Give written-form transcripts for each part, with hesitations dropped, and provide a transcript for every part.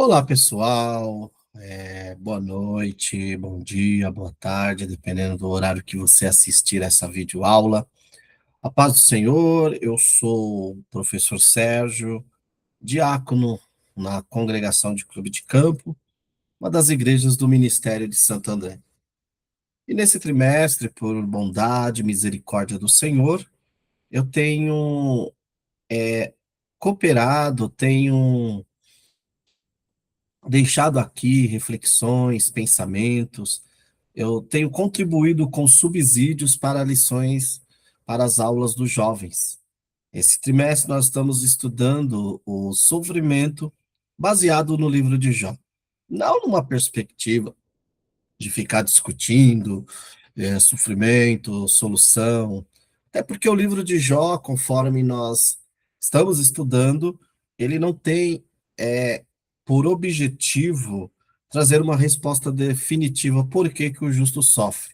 Olá, pessoal. Boa noite, bom dia, boa tarde, dependendo do horário que você assistir essa videoaula. A paz do Senhor, eu sou o professor Sérgio, diácono na congregação de Clube de Campo, uma das igrejas do Ministério de Santo André. E nesse trimestre, por bondade e misericórdia do Senhor, eu tenho cooperado, tenho deixado aqui reflexões, pensamentos. Eu tenho contribuído com subsídios para lições para as aulas dos jovens. Esse trimestre nós estamos estudando o sofrimento baseado no livro de Jó. Não numa perspectiva de ficar discutindo sofrimento, solução. Até porque o livro de Jó, conforme nós estamos estudando, ele não tem por objetivo trazer uma resposta definitiva por que que o justo sofre.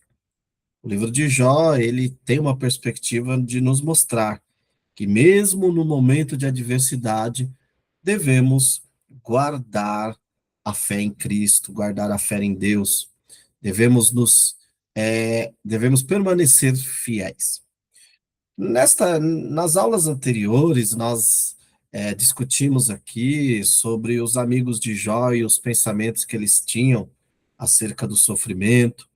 O livro de Jó, ele tem uma perspectiva de nos mostrar que mesmo no momento de adversidade, devemos guardar a fé em Cristo, guardar a fé em Deus. Devemos permanecer fiéis. Nas aulas anteriores, nós discutimos aqui sobre os amigos de Jó e os pensamentos que eles tinham acerca do sofrimento.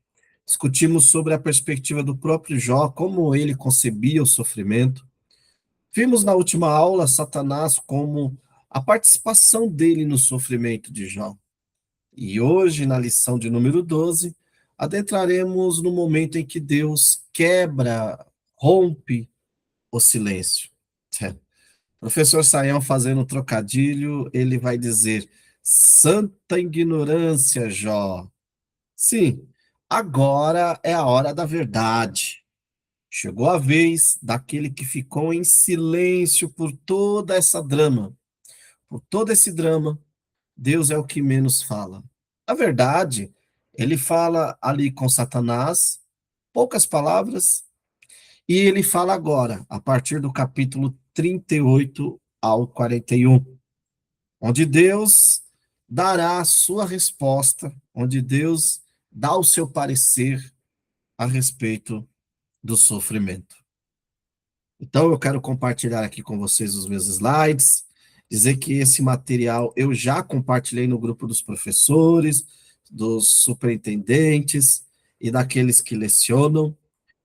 Discutimos sobre a perspectiva do próprio Jó, como ele concebia o sofrimento. Vimos na última aula Satanás como a participação dele no sofrimento de Jó. E hoje, na lição de número 12, adentraremos no momento em que Deus quebra, rompe o silêncio. Professor Saião fazendo um trocadilho, ele vai dizer: santa ignorância, Jó. Sim, agora é a hora da verdade. Chegou a vez daquele que ficou em silêncio por toda essa drama. Por todo esse drama, Deus é o que menos fala. A verdade, ele fala ali com Satanás, poucas palavras, e ele fala agora, a partir do capítulo 38 ao 41, onde Deus dará a sua resposta, onde Deus dá o seu parecer a respeito do sofrimento. Então, eu quero compartilhar aqui com vocês os meus slides, dizer que esse material eu já compartilhei no grupo dos professores, dos superintendentes e daqueles que lecionam.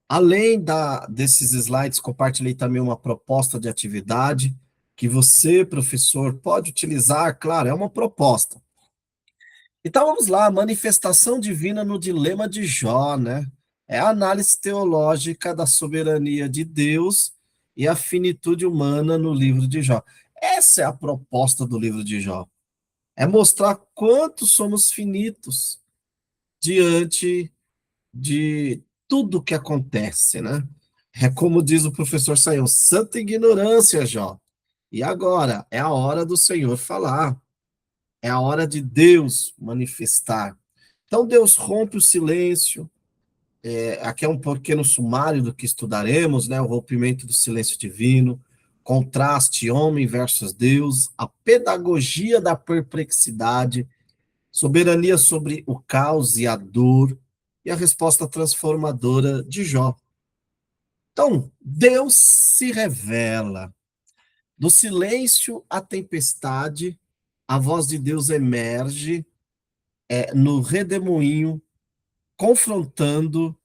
Além desses slides, compartilhei também uma proposta de atividade que você, professor, pode utilizar. Claro, é uma proposta. Então vamos lá, manifestação divina no dilema de Jó, né? É a análise teológica da soberania de Deus e a finitude humana no livro de Jó. Essa é a proposta do livro de Jó. É mostrar quanto somos finitos diante de tudo que acontece, né? É como diz o professor Sayão, santa ignorância, Jó. E agora é a hora do Senhor falar. É a hora de Deus manifestar. Então, Deus rompe o silêncio. Aqui é um pequeno sumário do que estudaremos, né? O rompimento do silêncio divino, contraste homem versus Deus, a pedagogia da perplexidade, soberania sobre o caos e a dor, e a resposta transformadora de Jó. Então, Deus se revela. Do silêncio à tempestade, a voz de Deus emerge no redemoinho, confrontando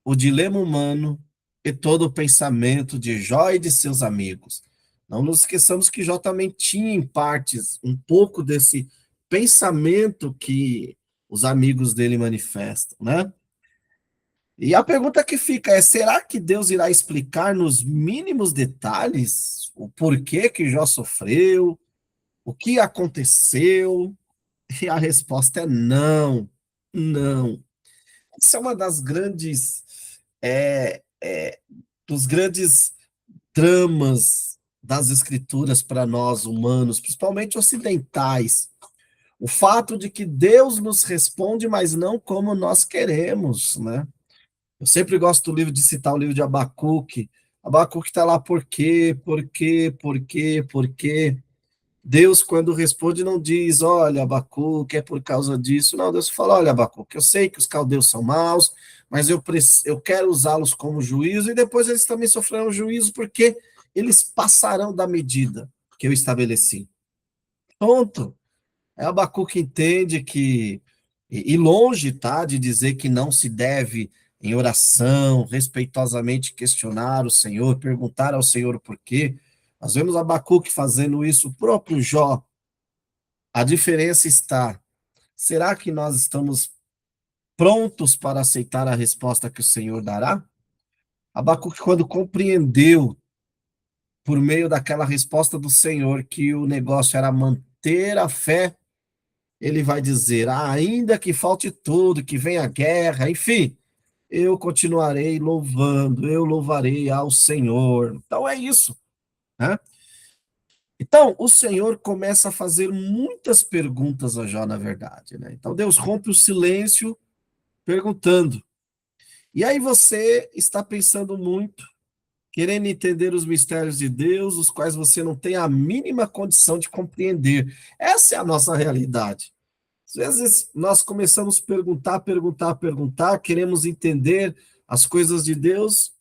o dilema humano e todo o pensamento de Jó e de seus amigos. Não nos esqueçamos que Jó também tinha, em partes, um pouco desse pensamento que os amigos dele manifestam, né? E a pergunta que fica é: será que Deus irá explicar nos mínimos detalhes o porquê que Jó sofreu, o que aconteceu? E a resposta é não, não. Isso é uma das grandes, é, é, dos grandes dramas das escrituras para nós humanos, principalmente ocidentais. O fato de que Deus nos responde, mas não como nós queremos, né? Eu sempre gosto do livro de citar o livro de Abacuque. Abacuque está lá por quê, por quê, por quê, por quê? Deus, quando responde, não diz, olha, Abacuque, é por causa disso. Não, Deus fala, olha, Abacuque, eu sei que os caldeus são maus, mas eu quero usá-los como juízo, e depois eles também sofrerão juízo, porque eles passarão da medida que eu estabeleci. Pronto. É Abacuque entende que, e longe, tá, de dizer que não se deve, em oração, respeitosamente questionar o Senhor, perguntar ao Senhor o porquê. Nós vemos Abacuque fazendo isso, o próprio Jó. A diferença está, será que nós estamos prontos para aceitar a resposta que o Senhor dará? Abacuque, quando compreendeu, por meio daquela resposta do Senhor, que o negócio era manter a fé, ele vai dizer, ainda que falte tudo, que venha a guerra, enfim, eu continuarei louvando, eu louvarei ao Senhor. Então é isso, né? Então, o Senhor começa a fazer muitas perguntas a Jó, na verdade, né? Então, Deus rompe o silêncio perguntando. E aí você está pensando muito, querendo entender os mistérios de Deus, os quais você não tem a mínima condição de compreender. Essa é a nossa realidade. Às vezes nós começamos a perguntar, queremos entender as coisas de Deus,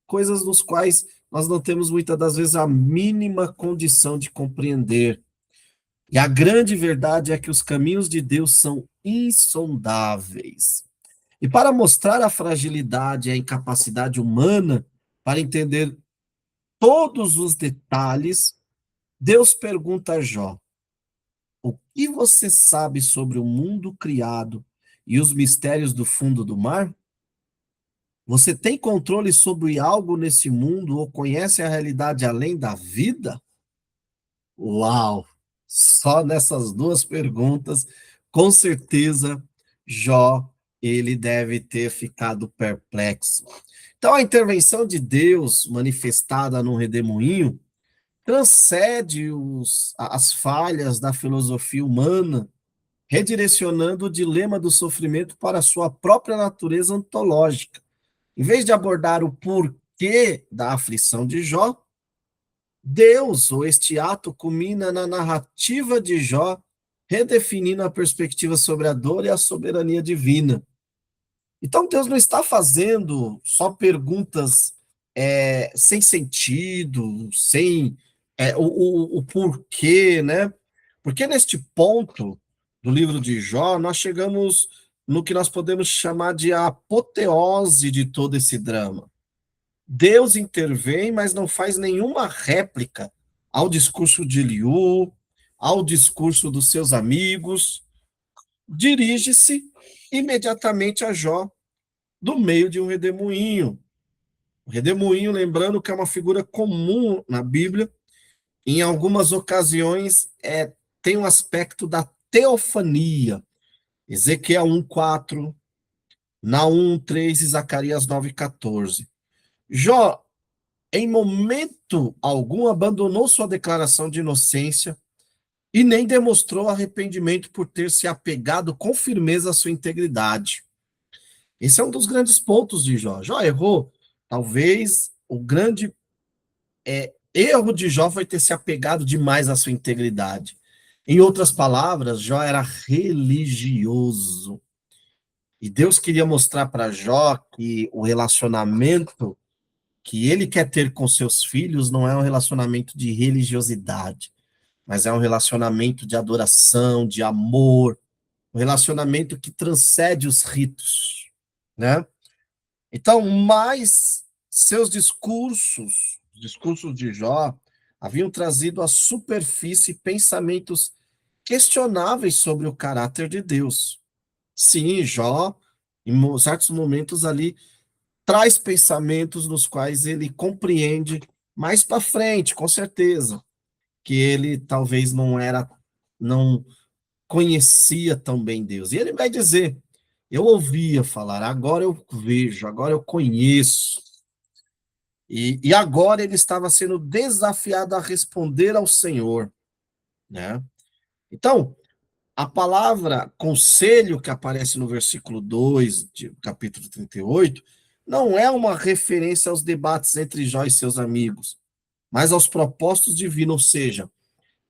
coisas nos quais nós não temos muitas das vezes a mínima condição de compreender. E a grande verdade é que os caminhos de Deus são insondáveis. E para mostrar a fragilidade e a incapacidade humana para entender todos os detalhes, Deus pergunta a Jó: o que você sabe sobre o mundo criado e os mistérios do fundo do mar? Você tem controle sobre algo nesse mundo ou conhece a realidade além da vida? Uau! Só nessas duas perguntas, com certeza, Jó, ele deve ter ficado perplexo. Então, a intervenção de Deus manifestada no redemoinho transcende as falhas da filosofia humana, redirecionando o dilema do sofrimento para a sua própria natureza ontológica. Em vez de abordar o porquê da aflição de Jó, Deus, ou este ato, culmina na narrativa de Jó, redefinindo a perspectiva sobre a dor e a soberania divina. Então, Deus não está fazendo só perguntas sem sentido, sem o porquê, né? Porque neste ponto do livro de Jó, nós chegamos no que nós podemos chamar de a apoteose de todo esse drama. Deus intervém, mas não faz nenhuma réplica ao discurso de Eliú, ao discurso dos seus amigos. Dirige-se imediatamente a Jó, do meio de um redemoinho. O redemoinho, lembrando que é uma figura comum na Bíblia, em algumas ocasiões tem um aspecto da teofania. Ezequiel 1:4, Naum 1:3 e Zacarias 9:14. Jó, em momento algum, abandonou sua declaração de inocência e nem demonstrou arrependimento por ter se apegado com firmeza à sua integridade. Esse é um dos grandes pontos de Jó. Jó errou. Talvez o grande erro de Jó foi ter se apegado demais à sua integridade. Em outras palavras, Jó era religioso. E Deus queria mostrar para Jó que o relacionamento que ele quer ter com seus filhos não é um relacionamento de religiosidade, mas é um relacionamento de adoração, de amor, um relacionamento que transcende os ritos, né? Então, mais seus discursos, os discursos de Jó, haviam trazido à superfície pensamentos questionáveis sobre o caráter de Deus. Sim, Jó, em certos momentos ali, traz pensamentos nos quais ele compreende mais para frente, com certeza, que ele talvez não conhecia tão bem Deus. E ele vai dizer: eu ouvia falar, agora eu vejo, agora eu conheço. E agora ele estava sendo desafiado a responder ao Senhor, né? Então, a palavra conselho que aparece no versículo 2 de capítulo 38 não é uma referência aos debates entre Jó e seus amigos, mas aos propósitos divinos, ou seja,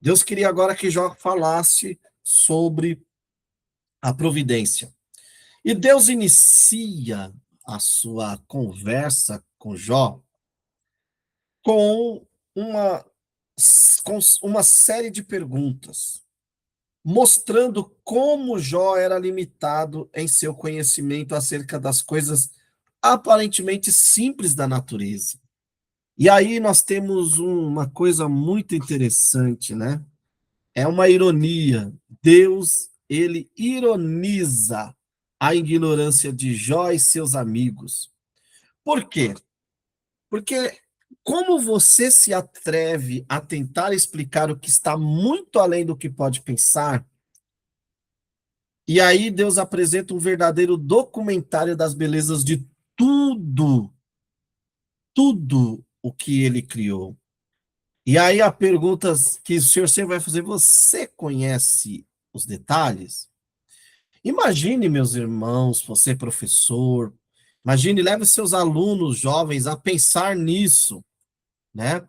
Deus queria agora que Jó falasse sobre a providência. E Deus inicia a sua conversa com Jó com uma, com uma série de perguntas, mostrando como Jó era limitado em seu conhecimento acerca das coisas aparentemente simples da natureza. E aí nós temos uma coisa muito interessante, né? É uma ironia. Deus, ele ironiza a ignorância de Jó e seus amigos. Por quê? Porque como você se atreve a tentar explicar o que está muito além do que pode pensar? E aí Deus apresenta um verdadeiro documentário das belezas de tudo, tudo o que ele criou. E aí a pergunta que o senhor sempre vai fazer, você conhece os detalhes? Imagine, meus irmãos, você professor, imagine, leve seus alunos jovens a pensar nisso, né?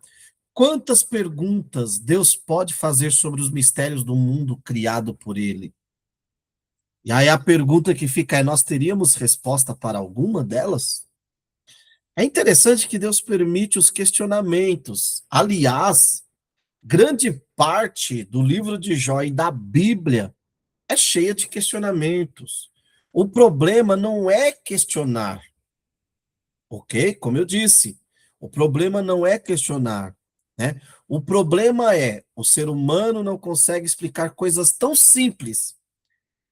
Quantas perguntas Deus pode fazer sobre os mistérios do mundo criado por ele? E aí a pergunta que fica é: nós teríamos resposta para alguma delas? É interessante que Deus permite os questionamentos. Aliás, grande parte do livro de Jó e da Bíblia é cheia de questionamentos. O problema não é questionar, ok? Como eu disse, o problema não é questionar, né? O problema é o ser humano não consegue explicar coisas tão simples,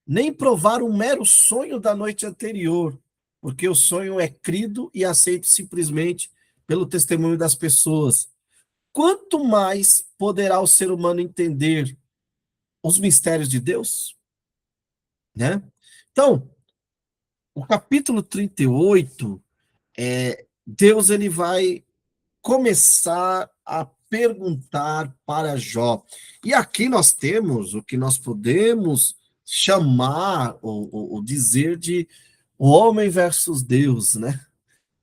nem provar um mero sonho da noite anterior, porque o sonho é crido e aceito simplesmente pelo testemunho das pessoas. Quanto mais poderá o ser humano entender os mistérios de Deus, né? Então, o capítulo 38, Deus ele vai começar a perguntar para Jó. E aqui nós temos o que nós podemos chamar ou dizer de o homem versus Deus, né?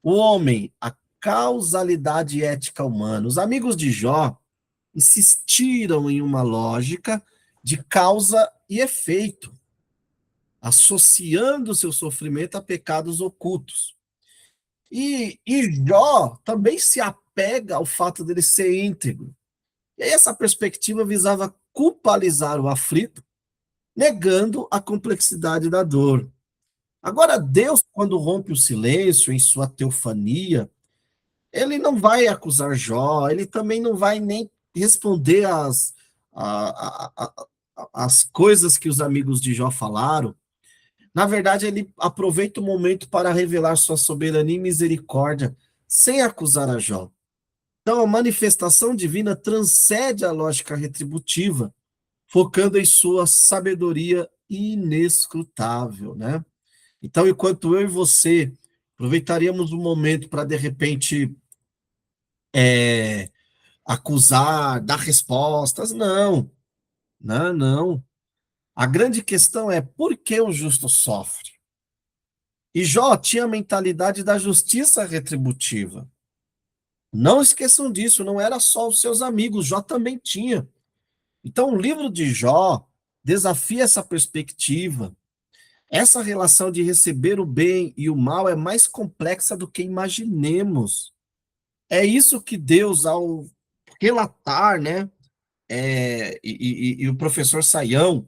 O homem, a causalidade ética humana. Os amigos de Jó insistiram em uma lógica de causa e efeito, associando seu sofrimento a pecados ocultos. E Jó também se apega ao fato dele ser íntegro. E aí essa perspectiva visava culpabilizar o aflito, negando a complexidade da dor. Agora, Deus, quando rompe o silêncio em sua teofania, ele não vai acusar Jó, ele também não vai nem responder as coisas que os amigos de Jó falaram. Na verdade, ele aproveita o momento para revelar sua soberania e misericórdia, sem acusar a Jó. Então, a manifestação divina transcende a lógica retributiva, focando em sua sabedoria inescrutável, né? Então, enquanto eu e você aproveitaríamos o momento para, de repente, acusar, dar respostas, não, não, não. A grande questão é por que o justo sofre? E Jó tinha a mentalidade da justiça retributiva. Não esqueçam disso, não era só os seus amigos, Jó também tinha. Então, o livro de Jó desafia essa perspectiva. Essa relação de receber o bem e o mal é mais complexa do que imaginemos. É isso que Deus, ao relatar, né? E o professor Saião,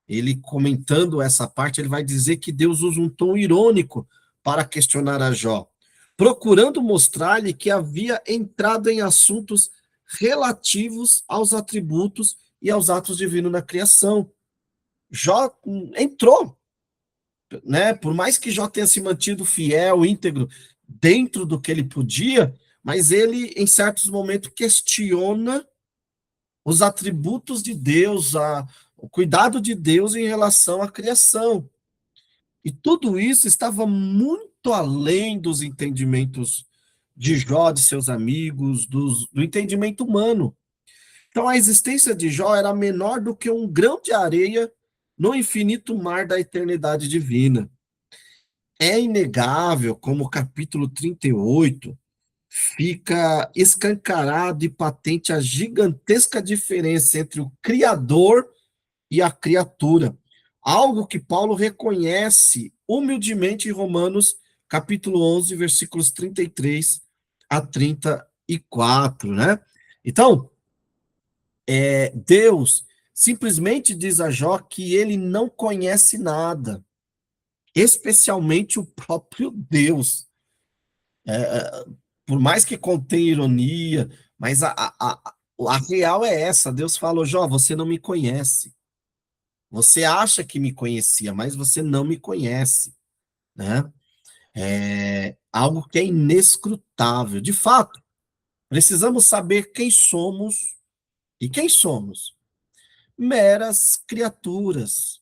ele comentando essa parte, ele vai dizer que Deus usa um tom irônico para questionar a Jó, procurando mostrar-lhe que havia entrado em assuntos relativos aos atributos e aos atos divinos na criação. Jó entrou, né? Por mais que Jó tenha se mantido fiel, íntegro, dentro do que ele podia, mas ele, em certos momentos, questiona os atributos de Deus, o cuidado de Deus em relação à criação. E tudo isso estava muito além dos entendimentos de Jó, de seus amigos, do entendimento humano. Então, a existência de Jó era menor do que um grão de areia no infinito mar da eternidade divina. É inegável, como o capítulo 38 fica escancarado e patente a gigantesca diferença entre o Criador e a criatura. Algo que Paulo reconhece humildemente em Romanos, capítulo 11, versículos 33 a 34, né? Então, Deus simplesmente diz a Jó que ele não conhece nada, especialmente o próprio Deus. Por mais que contém ironia, mas a real é essa. Deus falou, Jó, você não me conhece. Você acha que me conhecia, mas você não me conhece, né? É algo que é inescrutável. De fato, precisamos saber quem somos e quem somos. Meras criaturas.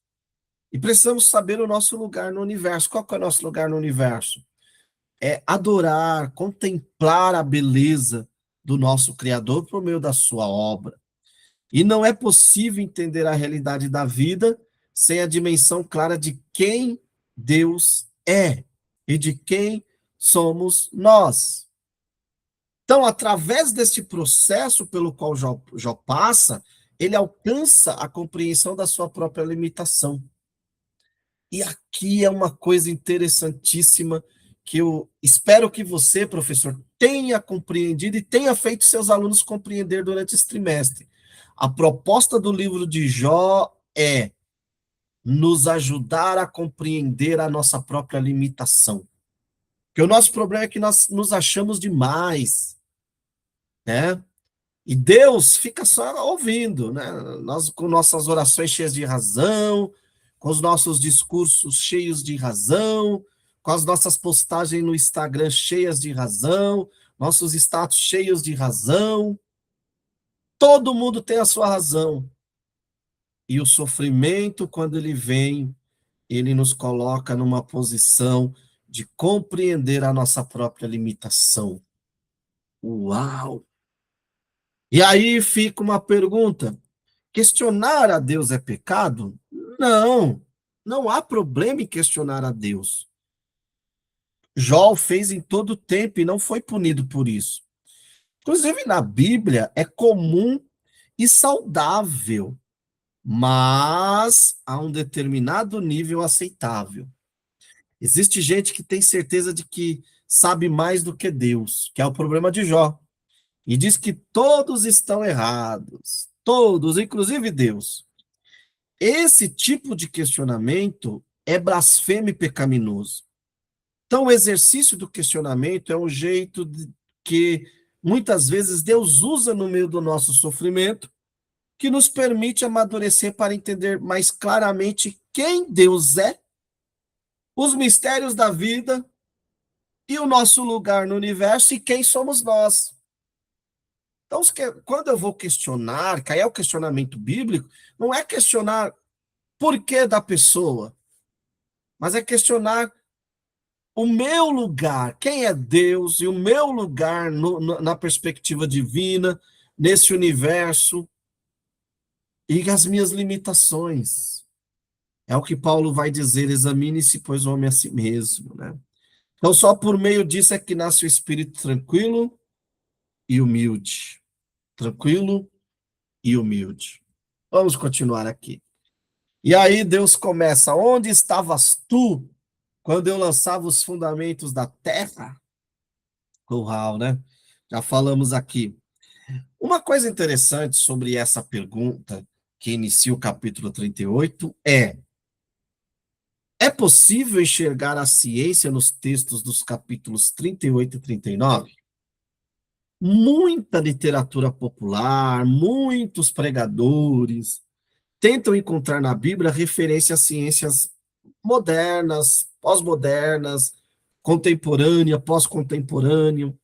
E precisamos saber o nosso lugar no universo. Qual que é o nosso lugar no universo? É adorar, contemplar a beleza do nosso Criador por meio da sua obra. E não é possível entender a realidade da vida sem a dimensão clara de quem Deus é e de quem somos nós. Então, através deste processo pelo qual Jó passa, ele alcança a compreensão da sua própria limitação. E aqui é uma coisa interessantíssima que eu espero que você, professor, tenha compreendido e tenha feito seus alunos compreender durante esse trimestre. A proposta do livro de Jó é nos ajudar a compreender a nossa própria limitação. Porque o nosso problema é que nós nos achamos demais, né? E Deus fica só ouvindo, né? Nós, com nossas orações cheias de razão, com os nossos discursos cheios de razão, com as nossas postagens no Instagram cheias de razão, nossos status cheios de razão. Todo mundo tem a sua razão. E o sofrimento, quando ele vem, ele nos coloca numa posição de compreender a nossa própria limitação. Uau! E aí fica uma pergunta: questionar a Deus é pecado? Não, não há problema em questionar a Deus. Jó fez em todo tempo e não foi punido por isso. Inclusive, na Bíblia, é comum e saudável, mas a um determinado nível aceitável. Existe gente que tem certeza de que sabe mais do que Deus, que é o problema de Jó. E diz que todos estão errados, todos, inclusive Deus. Esse tipo de questionamento é blasfemo e pecaminoso. Então, o exercício do questionamento é um jeito que muitas vezes Deus usa no meio do nosso sofrimento, que nos permite amadurecer para entender mais claramente quem Deus é, os mistérios da vida e o nosso lugar no universo e quem somos nós. Então, quando eu vou questionar, que aí é o questionamento bíblico, não é questionar porquê da pessoa, mas é questionar o meu lugar, quem é Deus, e o meu lugar na perspectiva divina, nesse universo, e as minhas limitações. É o que Paulo vai dizer, examine-se, pois, o homem a si mesmo, né? Então, só por meio disso é que nasce o espírito tranquilo e humilde. Tranquilo e humilde. Vamos continuar aqui. E aí Deus começa: onde estavas tu quando eu lançava os fundamentos da terra? Uau, né? Já falamos aqui. Uma coisa interessante sobre essa pergunta que inicia o capítulo 38 é possível enxergar a ciência nos textos dos capítulos 38 e 39? Muita literatura popular, muitos pregadores tentam encontrar na Bíblia referência a ciências modernas, pós-modernas, contemporânea, pós-contemporâneo.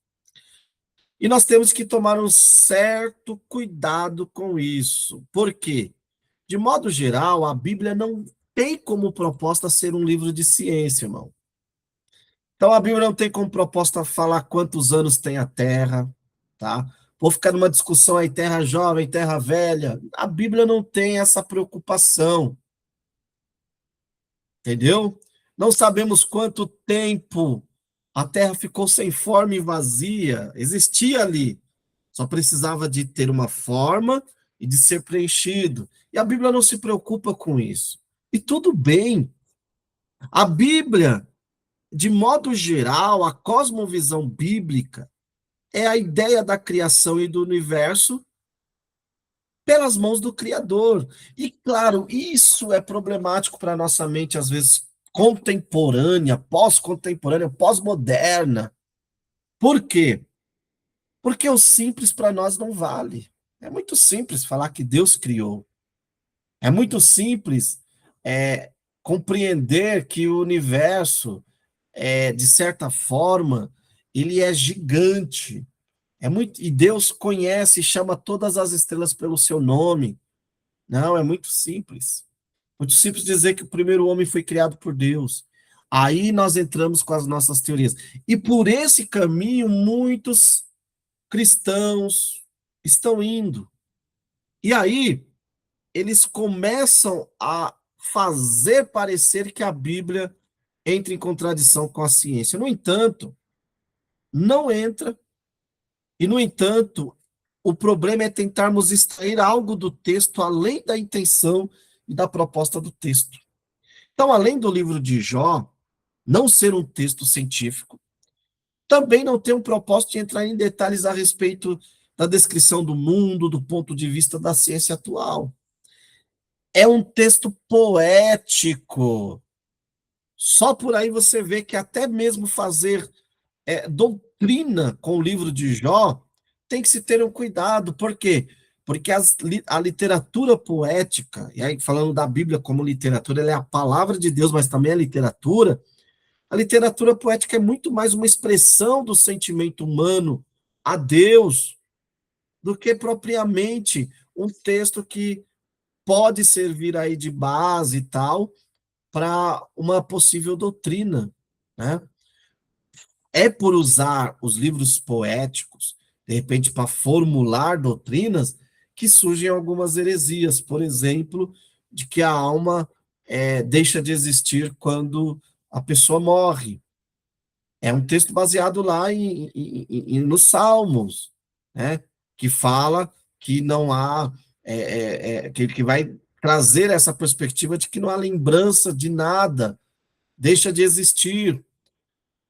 E nós temos que tomar um certo cuidado com isso. Por quê? De modo geral, a Bíblia não tem como proposta ser um livro de ciência, irmão. Então, a Bíblia não tem como proposta falar quantos anos tem a Terra, tá? Vou ficar numa discussão aí, terra jovem, terra velha. A Bíblia não tem essa preocupação, entendeu? Não sabemos quanto tempo A terra ficou sem forma e vazia, existia ali, só precisava de ter uma forma e de ser preenchido. E a Bíblia não se preocupa com isso. E tudo bem. A Bíblia, de modo geral, a cosmovisão bíblica é a ideia da criação e do universo pelas mãos do Criador. E, claro, isso é problemático para a nossa mente, às vezes, contemporânea, pós-moderna. Por quê? Porque o simples para nós não vale. É muito simples falar que Deus criou. É muito simples compreender que o universo, de certa forma, ele é gigante. E Deus conhece e chama todas as estrelas pelo seu nome. Não, é muito simples. Muito simples dizer que o primeiro homem foi criado por Deus. Aí nós entramos com as nossas teorias. E por esse caminho, muitos cristãos estão indo. E aí, eles começam a fazer parecer que a Bíblia entra em contradição com a ciência. No entanto, não entra. E, no entanto, o problema é tentarmos extrair algo do texto além da intenção e da proposta do texto. Então, além do livro de Jó não ser um texto científico, também não tem um propósito de entrar em detalhes a respeito da descrição do mundo do ponto de vista da ciência atual. É um texto poético. Só por aí você vê que até mesmo fazer doutrina com o livro de Jó tem que se ter um cuidado. Por quê? Porque a literatura poética, e aí falando da Bíblia como literatura, ela é a palavra de Deus, mas também é literatura. A literatura poética é muito mais uma expressão do sentimento humano a Deus do que propriamente um texto que pode servir aí de base e tal para uma possível doutrina, né? É por usar os livros poéticos, de repente, para formular doutrinas, que surgem algumas heresias, por exemplo, de que a alma deixa de existir quando a pessoa morre. É um texto baseado lá nos Salmos, né? Que fala que não há, que vai trazer essa perspectiva de que não há lembrança de nada, deixa de existir.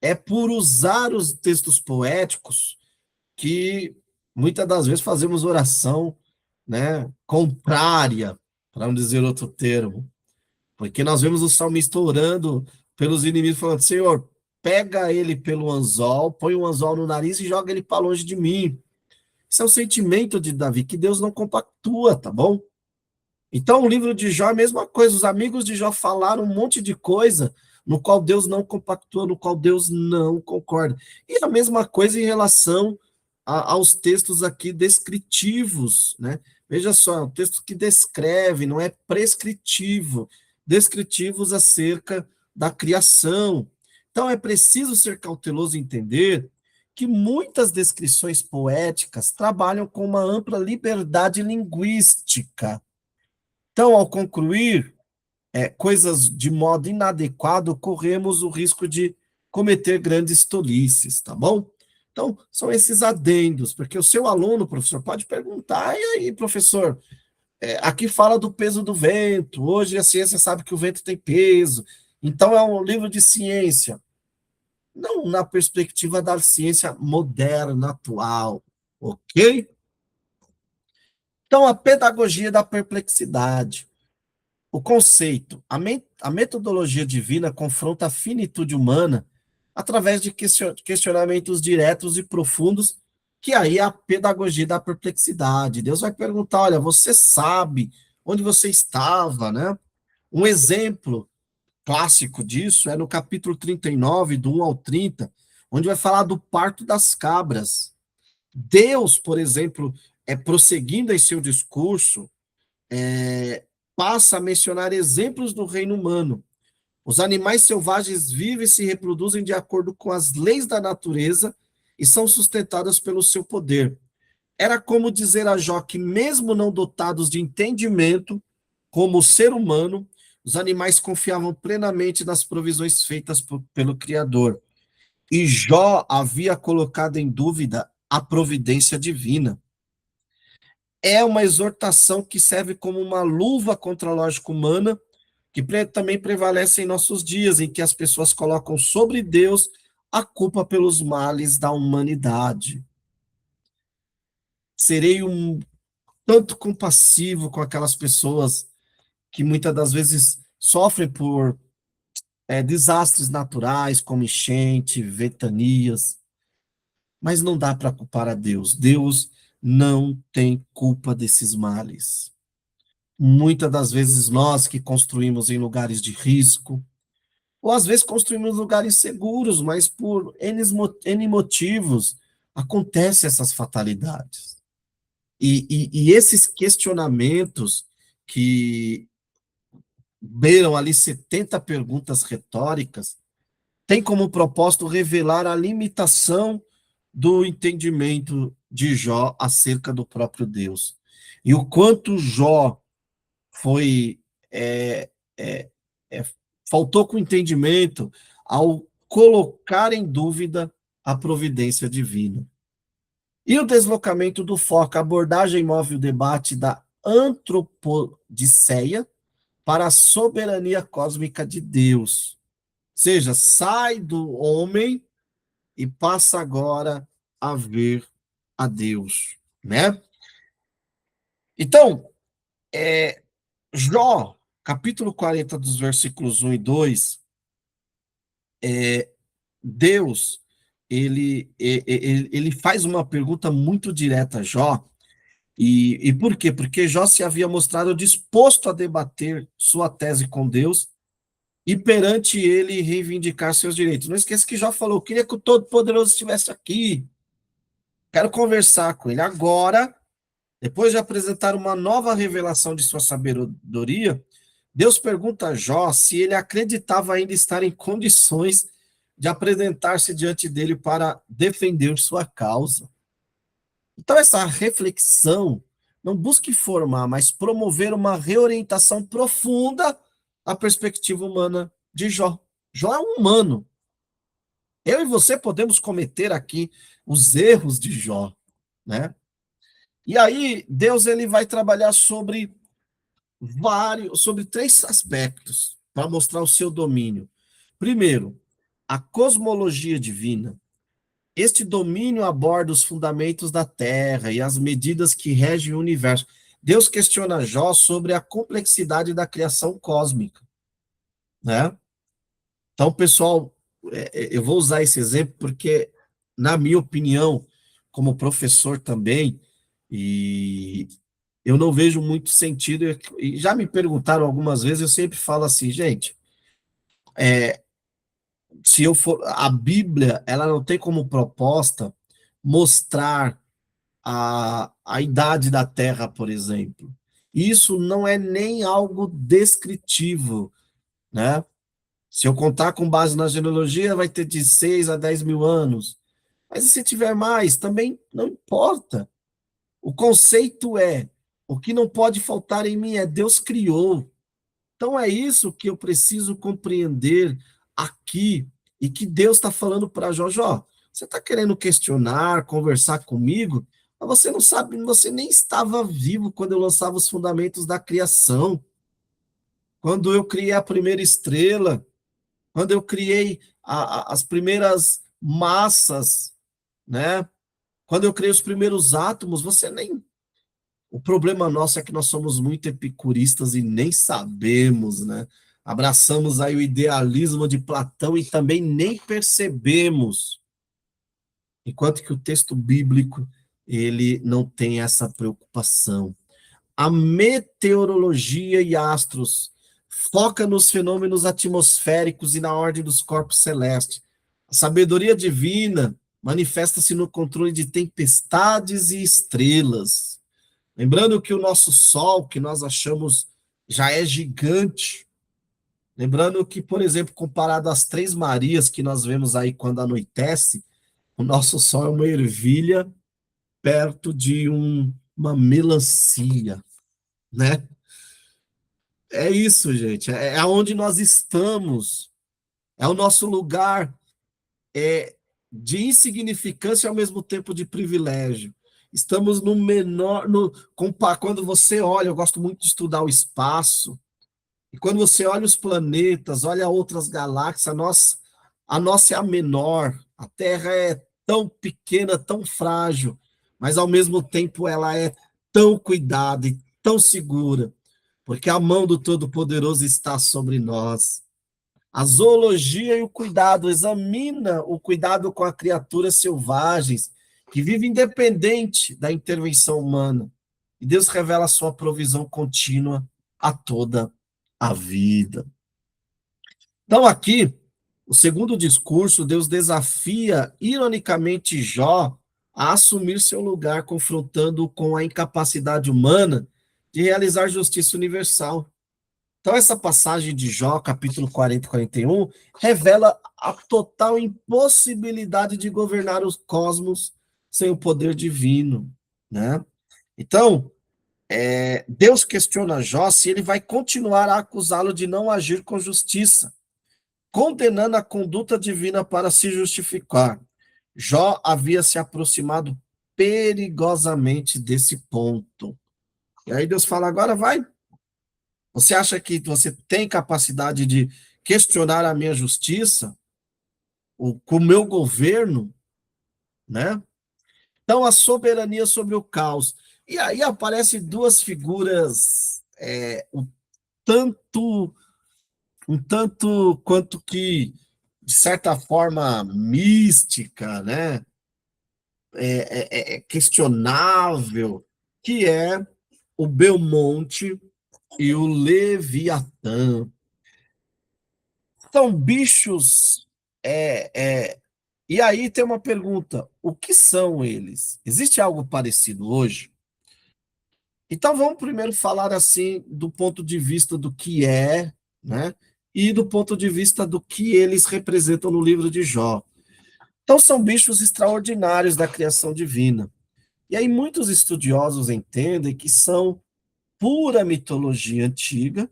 É por usar os textos poéticos que muitas das vezes fazemos oração, né, contrária, para não dizer outro termo, porque nós vemos o salmista orando pelos inimigos, falando: Senhor, pega ele pelo anzol, põe o anzol no nariz e joga ele para longe de mim. Esse é o sentimento de Davi, que Deus não compactua, tá bom? Então, o livro de Jó é a mesma coisa. Os amigos de Jó falaram um monte de coisa no qual Deus não compactua, no qual Deus não concorda. E a mesma coisa em relação aos textos aqui descritivos, né? Veja só, é um texto que descreve, não é prescritivo. Descritivos acerca da criação. Então, é preciso ser cauteloso e entender que muitas descrições poéticas trabalham com uma ampla liberdade linguística. Então, ao concluir coisas de modo inadequado, corremos o risco de cometer grandes tolices, tá bom? Então, são esses adendos, porque o seu aluno, professor, pode perguntar: e aí, professor, aqui fala do peso do vento, hoje a ciência sabe que o vento tem peso, então é um livro de ciência. Não na perspectiva da ciência moderna, atual, ok? Então, a pedagogia da perplexidade. O conceito, a metodologia divina confronta a finitude humana através de questionamentos diretos e profundos, que aí é a pedagogia da perplexidade. Deus vai perguntar: olha, você sabe onde você estava, né? Um exemplo clássico disso é no capítulo 39, do 1 ao 30, onde vai falar do parto das cabras. Deus, por exemplo, prosseguindo em seu discurso, passa a mencionar exemplos do reino humano. Os animais selvagens vivem e se reproduzem de acordo com as leis da natureza e são sustentadas pelo seu poder. Era como dizer a Jó que, mesmo não dotados de entendimento, como o ser humano, os animais confiavam plenamente nas provisões feitas pelo Criador. E Jó havia colocado em dúvida a providência divina. É uma exortação que serve como uma luva contra a lógica humana, que também prevalece em nossos dias, em que as pessoas colocam sobre Deus a culpa pelos males da humanidade. Serei um tanto compassivo com aquelas pessoas que muitas das vezes sofrem por desastres naturais, como enchente, ventanias, mas não dá para culpar a Deus. Deus não tem culpa desses males. Muitas das vezes nós que construímos em lugares de risco, ou às vezes construímos lugares seguros, mas por N motivos acontecem essas fatalidades. E esses questionamentos que beiram ali 70 perguntas retóricas, tem como propósito revelar a limitação do entendimento de Jó acerca do próprio Deus. E o quanto Jó foi é, é, é, faltou com entendimento ao colocar em dúvida a providência divina. E o deslocamento do foco, a abordagem move o debate da antropodiceia para a soberania cósmica de Deus. Ou seja, sai do homem e passa agora a ver a Deus, né? Então, Jó, capítulo 40, dos versículos 1 e 2, Deus, ele faz uma pergunta muito direta a Jó, e por quê? Porque Jó se havia mostrado disposto a debater sua tese com Deus e perante ele reivindicar seus direitos. Não esqueça que Jó falou, queria que o Todo-Poderoso estivesse aqui, quero conversar com ele. Agora, depois de apresentar uma nova revelação de sua sabedoria, Deus pergunta a Jó se ele acreditava ainda estar em condições de apresentar-se diante dele para defender sua causa. Então, essa reflexão não busca informar, mas promover uma reorientação profunda à perspectiva humana de Jó. Jó é um humano. Eu e você podemos cometer aqui os erros de Jó, né? E aí, Deus ele vai trabalhar sobre três aspectos para mostrar o seu domínio. Primeiro, a cosmologia divina. Este domínio aborda os fundamentos da Terra e as medidas que regem o universo. Deus questiona Jó sobre a complexidade da criação cósmica, né? Então, pessoal, eu vou usar esse exemplo porque, na minha opinião, como professor também, e eu não vejo muito sentido, e já me perguntaram algumas vezes, eu sempre falo assim, gente, se eu for, a Bíblia, ela não tem como proposta mostrar a idade da Terra, por exemplo. Isso não é nem algo descritivo, né? Se eu contar com base na genealogia, vai ter de 6 a 10 mil anos. Mas e se tiver mais, também não importa. O conceito é: o que não pode faltar em mim é Deus criou. Então é isso que eu preciso compreender aqui e que Deus está falando para Jó. Jó, você está querendo questionar, conversar comigo, mas você não sabe, você nem estava vivo quando eu lançava os fundamentos da criação, quando eu criei a primeira estrela, quando eu criei as primeiras massas, né? Quando eu criei os primeiros átomos, você nem. O problema nosso é que nós somos muito epicuristas e nem sabemos, né? Abraçamos aí o idealismo de Platão e também nem percebemos. Enquanto que o texto bíblico, ele não tem essa preocupação. A meteorologia e astros foca nos fenômenos atmosféricos e na ordem dos corpos celestes. A sabedoria divina manifesta-se no controle de tempestades e estrelas. Lembrando que o nosso Sol, que nós achamos já é gigante. Lembrando que, por exemplo, comparado às três Marias que nós vemos aí quando anoitece, o nosso Sol é uma ervilha perto de uma melancia, né? É isso, gente. É onde nós estamos. É o nosso lugar de insignificância e ao mesmo tempo de privilégio. Estamos no menor, quando você olha, eu gosto muito de estudar o espaço, e quando você olha os planetas, olha outras galáxias, a nossa é a menor, a Terra é tão pequena, tão frágil, mas ao mesmo tempo ela é tão cuidada e tão segura, porque a mão do Todo-Poderoso está sobre nós. A zoologia e o cuidado, examina o cuidado com as criaturas selvagens, que vivem independente da intervenção humana. E Deus revela a sua provisão contínua a toda a vida. Então, aqui, o segundo discurso, Deus desafia, ironicamente, Jó a assumir seu lugar, confrontando com a incapacidade humana de realizar justiça universal. Então, essa passagem de Jó, capítulo 40 e 41, revela a total impossibilidade de governar os cosmos sem o poder divino, né? Então, Deus questiona Jó se ele vai continuar a acusá-lo de não agir com justiça, condenando a conduta divina para se justificar. Jó havia se aproximado perigosamente desse ponto. E aí Deus fala, agora vai. Você acha que você tem capacidade de questionar a minha justiça, com o meu governo, né? Então, a soberania sobre o caos. E aí aparecem duas figuras, tanto, um tanto quanto que, de certa forma, mística, né? Questionável, que é o Belmonte e o Leviatã. São bichos. E aí tem uma pergunta: o que são eles? Existe algo parecido hoje? Então vamos primeiro falar assim do ponto de vista do que é, né? E do ponto de vista do que eles representam no livro de Jó. Então são bichos extraordinários da criação divina. E aí muitos estudiosos entendem que são pura mitologia antiga.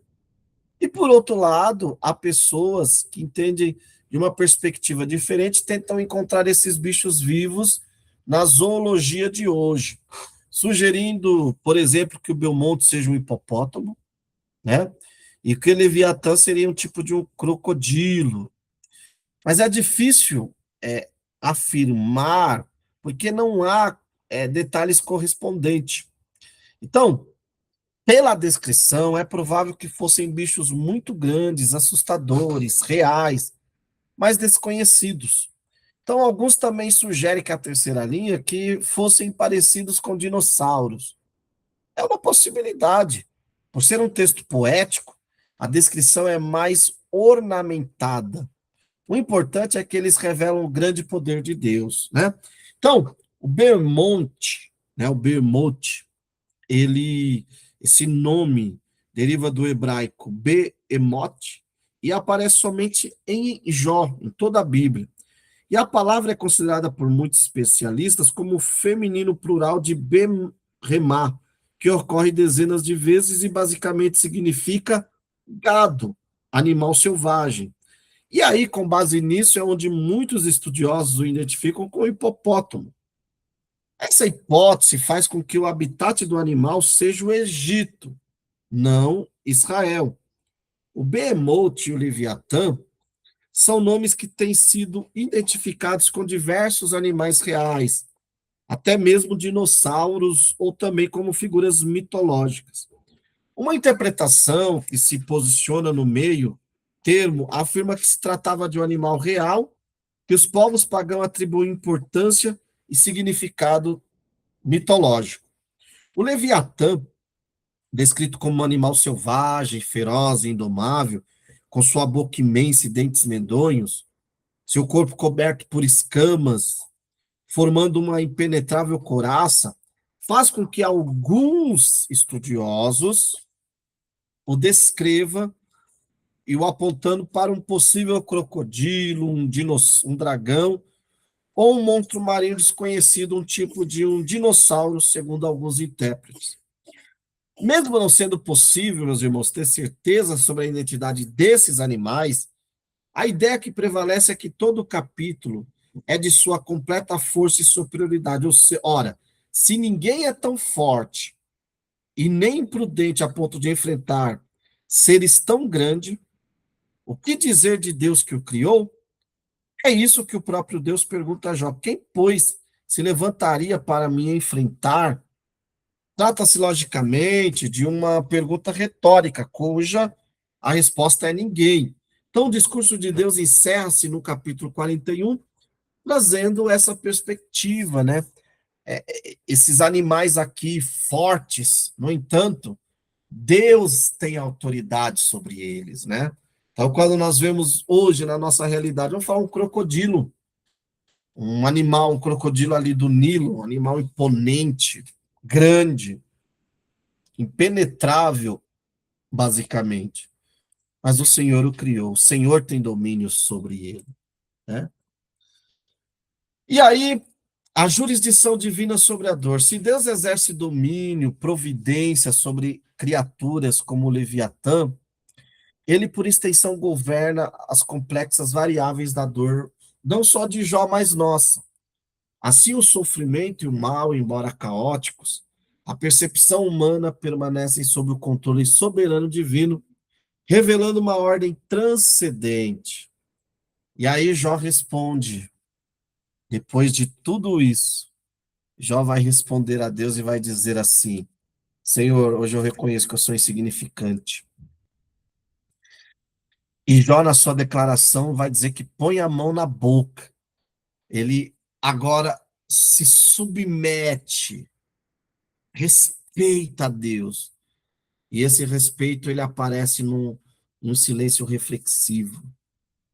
E, por outro lado, há pessoas que entendem de uma perspectiva diferente, tentam encontrar esses bichos vivos na zoologia de hoje, sugerindo, por exemplo, que o Belmonte seja um hipopótamo, né? E que o Leviatã seria um tipo de um crocodilo. Mas é difícil afirmar, porque não há detalhes correspondentes. Então, pela descrição, é provável que fossem bichos muito grandes, assustadores, reais, mas desconhecidos. Então, alguns também sugerem que a terceira linha que fossem parecidos com dinossauros. É uma possibilidade. Por ser um texto poético, a descrição é mais ornamentada. O importante é que eles revelam o grande poder de Deus, né? Então, o Bermonte, né, o Bermote, esse nome deriva do hebraico Behemoth e aparece somente em Jó, em toda a Bíblia. E a palavra é considerada por muitos especialistas como o feminino plural de Behemá, que ocorre dezenas de vezes e basicamente significa gado, animal selvagem. E aí, com base nisso, é onde muitos estudiosos o identificam com o hipopótamo. Essa hipótese faz com que o habitat do animal seja o Egito, não Israel. O Behemoth e o Leviatã são nomes que têm sido identificados com diversos animais reais, até mesmo dinossauros ou também como figuras mitológicas. Uma interpretação que se posiciona no meio termo afirma que se tratava de um animal real que os povos pagãos atribuem importância e significado mitológico. O Leviatã, descrito como um animal selvagem, feroz e indomável, com sua boca imensa e dentes medonhos, seu corpo coberto por escamas, formando uma impenetrável couraça, faz com que alguns estudiosos o descreva e o apontando para um possível crocodilo, um dragão ou um monstro marinho desconhecido, um tipo de um dinossauro, segundo alguns intérpretes. Mesmo não sendo possível, meus irmãos, ter certeza sobre a identidade desses animais, a ideia que prevalece é que todo o capítulo é de sua completa força e superioridade. Ora, se ninguém é tão forte e nem imprudente a ponto de enfrentar seres tão grandes, o que dizer de Deus que o criou? É isso que o próprio Deus pergunta a Jó. Quem, pois, se levantaria para me enfrentar? Trata-se, logicamente, de uma pergunta retórica, cuja a resposta é ninguém. Então, o discurso de Deus encerra-se no capítulo 41, trazendo essa perspectiva, né? Esses animais aqui fortes, no entanto, Deus tem autoridade sobre eles, né? Então, quando nós vemos hoje na nossa realidade, vamos falar um crocodilo, um animal, um crocodilo ali do Nilo, um animal imponente, grande, impenetrável, basicamente. Mas o Senhor o criou, o Senhor tem domínio sobre ele, né? E aí, a jurisdição divina sobre a dor. Se Deus exerce domínio, providência sobre criaturas como o Leviatã, ele, por extensão, governa as complexas variáveis da dor, não só de Jó, mas nossa. Assim, o sofrimento e o mal, embora caóticos, a percepção humana permanecem sob o controle soberano divino, revelando uma ordem transcendente. E aí Jó responde, depois de tudo isso, Jó vai responder a Deus e vai dizer assim: Senhor, hoje eu reconheço que eu sou insignificante. E Jó, na sua declaração, vai dizer que põe a mão na boca. Ele agora se submete, respeita a Deus. E esse respeito ele aparece num silêncio reflexivo.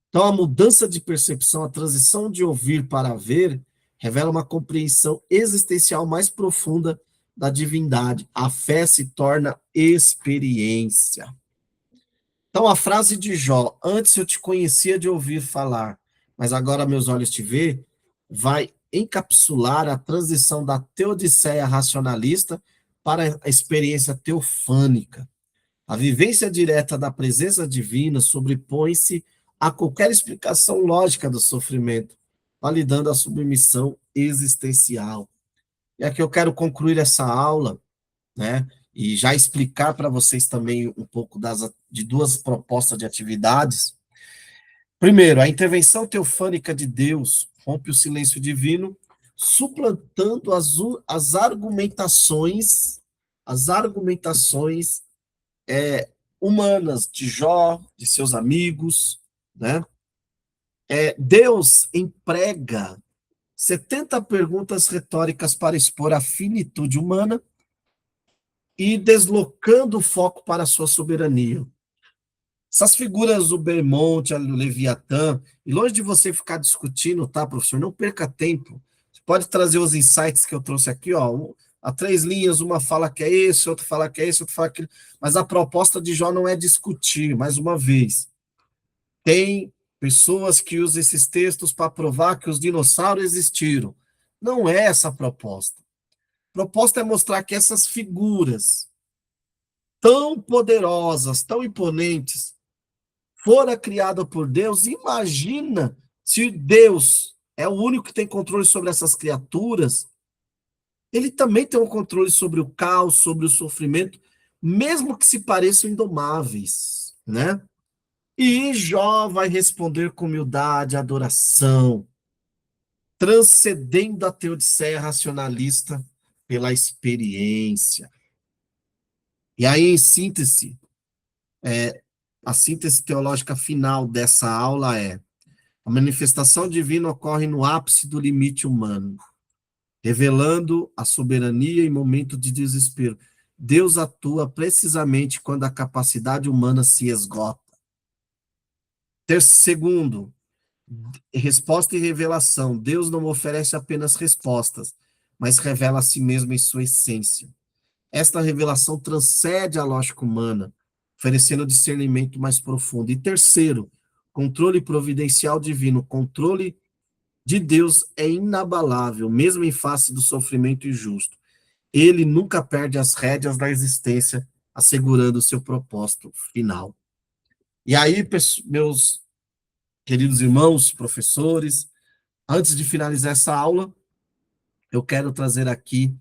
Então, a mudança de percepção, a transição de ouvir para ver, revela uma compreensão existencial mais profunda da divindade. A fé se torna experiência. Então, a frase de Jó, antes eu te conhecia de ouvir falar, mas agora meus olhos te vê, vai encapsular a transição da teodiceia racionalista para a experiência teofânica. A vivência direta da presença divina sobrepõe-se a qualquer explicação lógica do sofrimento, validando a submissão existencial. E aqui eu quero concluir essa aula, né? E já explicar para vocês também um pouco de duas propostas de atividades. Primeiro, a intervenção teofânica de Deus rompe o silêncio divino, suplantando as argumentações humanas de Jó, de seus amigos, né? Deus emprega 70 perguntas retóricas para expor a finitude humana e deslocando o foco para a sua soberania. Essas figuras, o Bermonte, o Leviatã, e longe de você ficar discutindo, tá, professor? Não perca tempo. Você pode trazer os insights que eu trouxe aqui, ó. Há 3 linhas, uma fala que é esse, outra fala que é esse, outra fala que... Mas a proposta de Jó não é discutir, mais uma vez. Tem pessoas que usam esses textos para provar que os dinossauros existiram. Não é essa a proposta. A proposta é mostrar que essas figuras tão poderosas, tão imponentes, fora criada por Deus. Imagina se Deus é o único que tem controle sobre essas criaturas, ele também tem um controle sobre o caos, sobre o sofrimento, mesmo que se pareçam indomáveis, né? E Jó vai responder com humildade, adoração, transcendendo a teodiceia racionalista pela experiência. E aí, em síntese, a síntese teológica final dessa aula é: a manifestação divina ocorre no ápice do limite humano, revelando a soberania em momento de desespero. Deus atua precisamente quando a capacidade humana se esgota. Segundo, resposta e revelação. Deus não oferece apenas respostas, mas revela a si mesmo em sua essência. Esta revelação transcende a lógica humana, oferecendo discernimento mais profundo. E terceiro, controle providencial divino. O controle de Deus é inabalável, mesmo em face do sofrimento injusto. Ele nunca perde as rédeas da existência, assegurando o seu propósito final. E aí, meus queridos irmãos, professores, Antes de finalizar essa aula, eu quero trazer aqui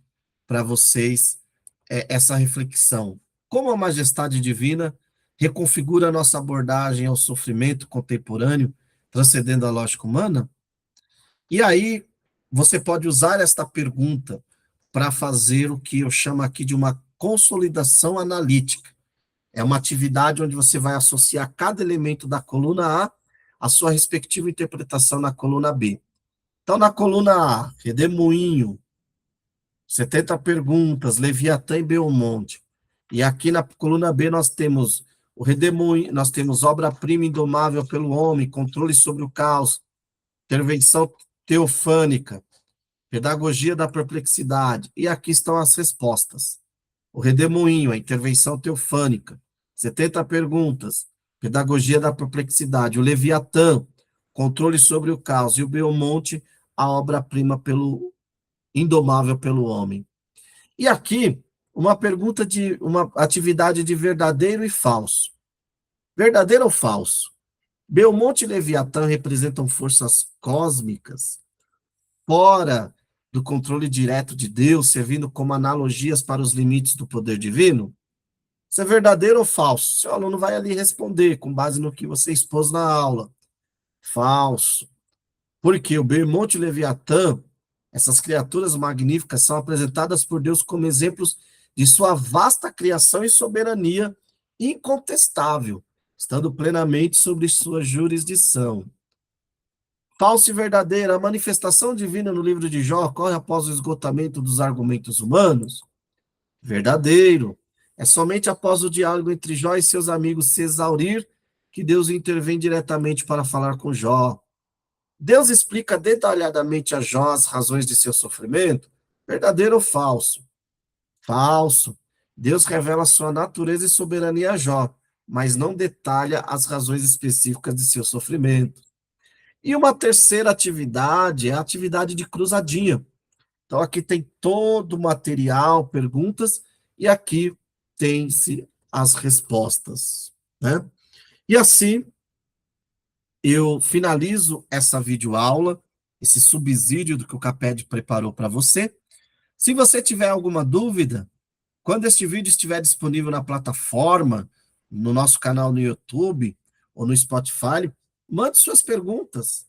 para vocês essa reflexão. Como a majestade divina reconfigura a nossa abordagem ao sofrimento contemporâneo, transcendendo a lógica humana? E aí, você pode usar esta pergunta para fazer o que eu chamo aqui de uma consolidação analítica. É uma atividade onde você vai associar cada elemento da coluna A à sua respectiva interpretação na coluna B. Então, na coluna A, Redemoinho, 70 perguntas, Leviatã e Belmonte. E aqui na coluna B nós temos o Redemoinho, nós temos obra-prima indomável pelo homem, controle sobre o caos, intervenção teofânica, pedagogia da perplexidade. E aqui estão as respostas. O Redemoinho, a intervenção teofânica, 70 perguntas, pedagogia da perplexidade. O Leviatã, controle sobre o caos. E o Belmonte, a obra-prima indomável pelo homem. E aqui, uma pergunta de uma atividade de verdadeiro e falso. Verdadeiro ou falso? Belmonte e Leviatã representam forças cósmicas fora do controle direto de Deus, servindo como analogias para os limites do poder divino? Isso é verdadeiro ou falso? Seu aluno vai ali responder com base no que você expôs na aula. Falso. Porque o Belmonte e o Leviatã, essas criaturas magníficas, são apresentadas por Deus como exemplos de sua vasta criação e soberania incontestável, estando plenamente sobre sua jurisdição. Falso e verdadeiro, a manifestação divina no livro de Jó ocorre após o esgotamento dos argumentos humanos? Verdadeiro. É somente após o diálogo entre Jó e seus amigos se exaurir que Deus intervém diretamente para falar com Jó. Deus explica detalhadamente a Jó as razões de seu sofrimento? Verdadeiro ou falso? Falso. Deus revela sua natureza e soberania a Jó, mas não detalha as razões específicas de seu sofrimento. E uma terceira atividade é a atividade de cruzadinha. Então, aqui tem todo o material, perguntas, e aqui tem-se as respostas, né? E assim, eu finalizo essa videoaula, esse subsídio do que o Caped preparou para você. Se você tiver alguma dúvida, quando este vídeo estiver disponível na plataforma, no nosso canal no YouTube ou no Spotify, mande suas perguntas.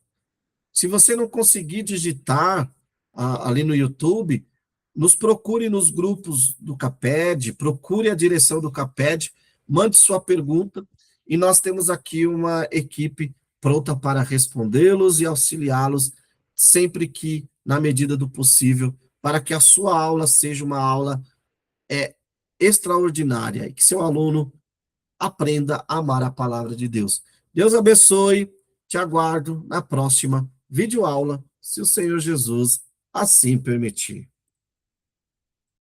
Se você não conseguir digitar ali no YouTube, nos procure nos grupos do CAPED, procure a direção do CAPED, mande sua pergunta, e nós temos aqui uma equipe pronta para respondê-los e auxiliá-los sempre que, na medida do possível, para que a sua aula seja uma aula extraordinária e que seu aluno aprenda a amar a palavra de Deus. Deus abençoe, te aguardo na próxima videoaula, se o Senhor Jesus assim permitir.